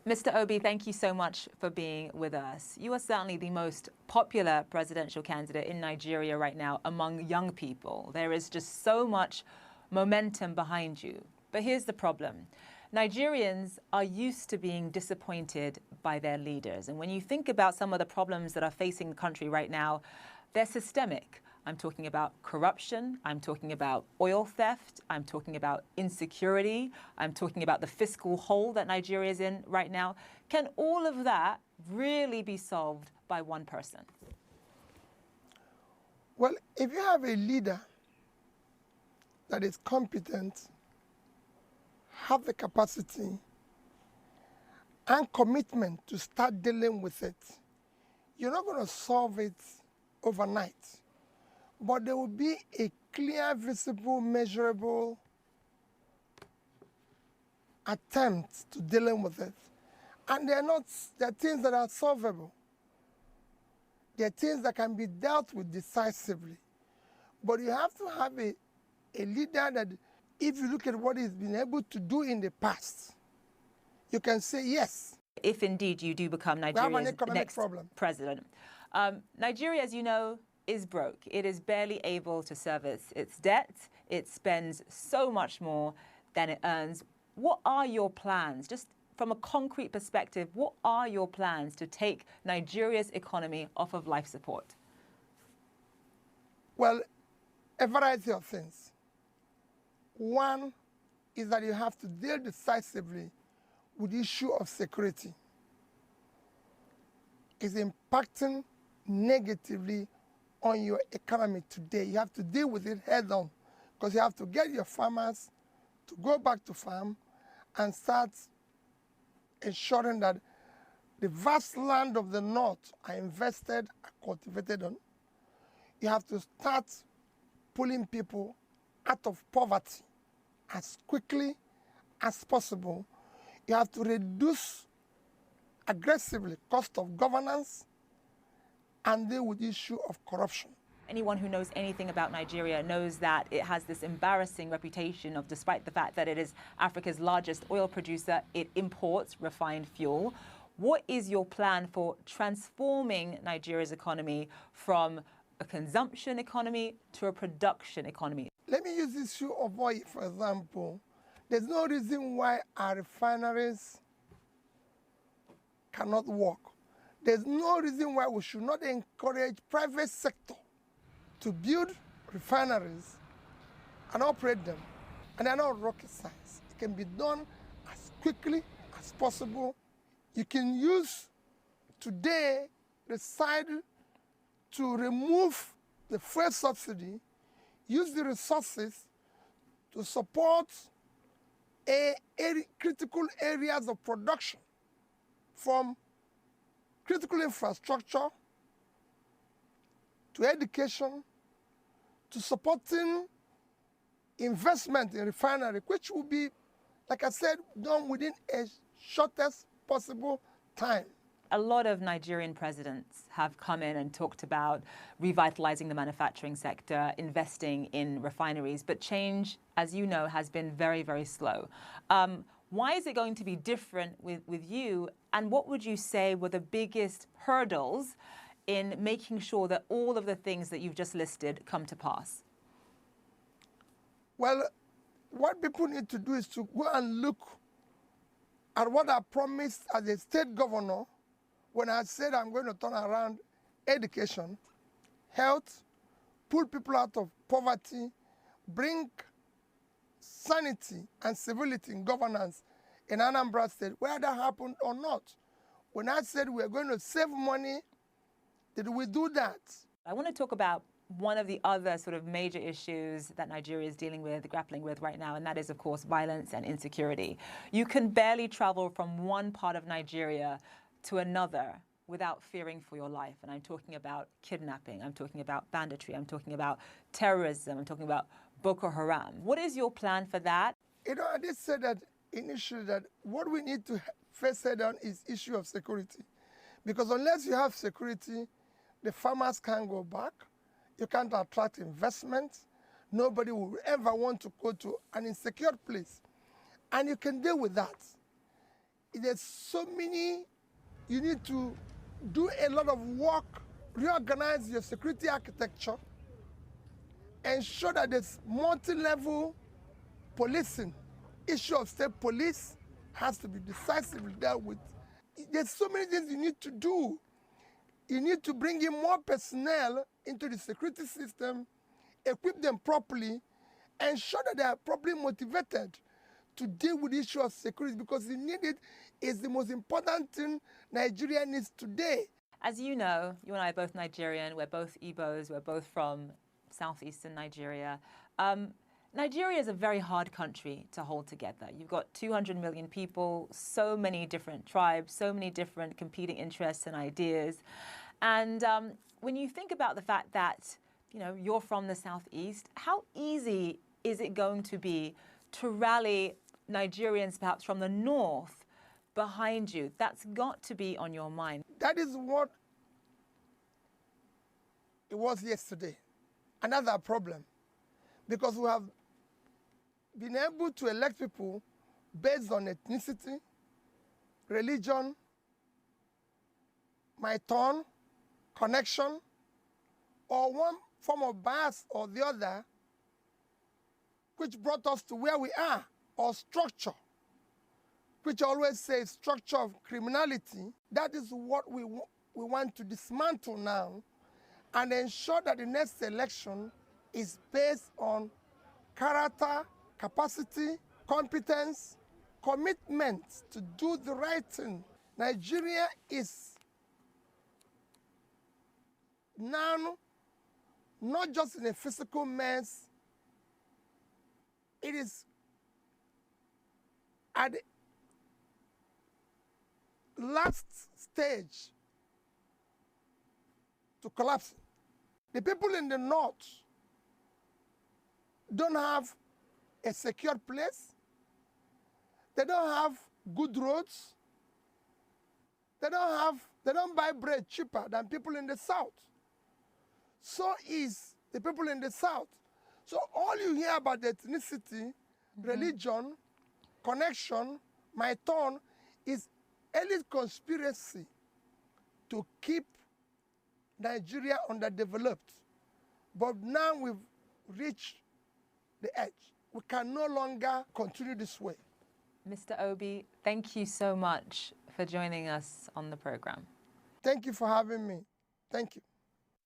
Mr. Obi, thank you so much for being with us. You are certainly the most popular presidential candidate in Nigeria right now among young people. There is just so much momentum behind you. But here's the problem. Nigerians are used to being disappointed by their leaders. And when you think about some of the problems that are facing the country right now, they're systemic. I'm talking about corruption, I'm talking about oil theft, I'm talking about insecurity, I'm talking about the fiscal hole that Nigeria is in right now. Can all of that really be solved by one person? Well, if you have a leader that is competent, have the capacity and commitment to start dealing with it, you're not going to solve it overnight. But there will be a clear, visible, measurable attempt to dealing with it. And they're things that are solvable. They're things that can be dealt with decisively. But you have to have a leader that, if you look at what he's been able to do in the past, you can say yes. If indeed you do become Nigeria's next president. Nigeria, as you know, is broke. It is barely able to service its debt. It spends so much more than it earns. What are your plans? Just from a concrete perspective, what are your plans to take Nigeria's economy off of life support? Well, a variety of things. One is that you have to deal decisively with the issue of security. It's impacting negatively on your economy today. You have to deal with it head on, because you have to get your farmers to go back to farm and start ensuring that the vast land of the north are invested, are cultivated on. You have to start pulling people out of poverty as quickly as possible. You have to reduce aggressively cost of governance and deal with the issue of corruption. Anyone who knows anything about Nigeria knows that it has this embarrassing reputation of, despite the fact that it is Africa's largest oil producer, it imports refined fuel. What is your plan for transforming Nigeria's economy from a consumption economy to a production economy? Let me use the issue of oil, for example. There's no reason why our refineries cannot work. There's no reason why we should not encourage private sector to build refineries and operate them. And they're not rocket science. It can be done as quickly as possible. You can use today decide to remove the fuel subsidy, use the resources to support critical areas of production, from critical infrastructure to education to supporting investment in refinery, which will be, like I said, done within a shortest possible time. A lot of Nigerian presidents have come in and talked about revitalizing the manufacturing sector, investing in refineries, but change, as you know, has been very, very slow. Why is it going to be different with you? And what would you say were the biggest hurdles in making sure that all of the things that you've just listed come to pass? Well, what people need to do is to go and look at what I promised as a state governor when I said I'm going to turn around education, health, pull people out of poverty, bring sanity and civility in governance in Anambra State, whether that happened or not. When I said we're going to save money, did we do that? I want to talk about one of the other sort of major issues that Nigeria is dealing with, grappling with right now, and that is, of course, violence and insecurity. You can barely travel from one part of Nigeria to another without fearing for your life. And I'm talking about kidnapping, I'm talking about banditry, I'm talking about terrorism, I'm talking about Boko Haram. What is your plan for that? You know, I did say that initially that what we need to first head on is issue of security. Because unless you have security, the farmers can't go back, you can't attract investment, nobody will ever want to go to an insecure place. And you can deal with that. there's so many, you need to do a lot of work, reorganize your security architecture, ensure that there's multi-level policing. Issue of state police has to be decisively dealt with. There's so many things you need to do. You need to bring in more personnel into the security system, equip them properly, ensure that they are properly motivated to deal with the issue of security, because the need it is the most important thing Nigeria needs today. As you know, you and I are both Nigerian, we're both Igbos, we're both from southeastern Nigeria. Nigeria is a very hard country to hold together. You've got 200 million people, so many different tribes, so many different competing interests and ideas. And when you think about the fact that, you know, you're from the southeast, how easy is it going to be to rally Nigerians perhaps from the north behind you? That's got to be on your mind. That is what it was yesterday. Another problem, because we have been able to elect people based on ethnicity, religion, my turn, connection, or one form of bias or the other, which brought us to where we are, or structure, which I always say structure of criminality. That is what we want to dismantle now and ensure that the next election is based on character, capacity, competence, commitment to do the right thing. Nigeria is now not just in a physical mess, it is at the last stage to collapse. The people in the north don't have a secure place. They don't have good roads. They don't buy bread cheaper than people in the south. So is the people in the south. So all you hear about ethnicity, religion, connection, my turn, is elite conspiracy to keep Nigeria underdeveloped. But now we've reached the edge. We can no longer continue this way. Mr. Obi, thank you so much for joining us on the program. Thank you for having me. Thank you.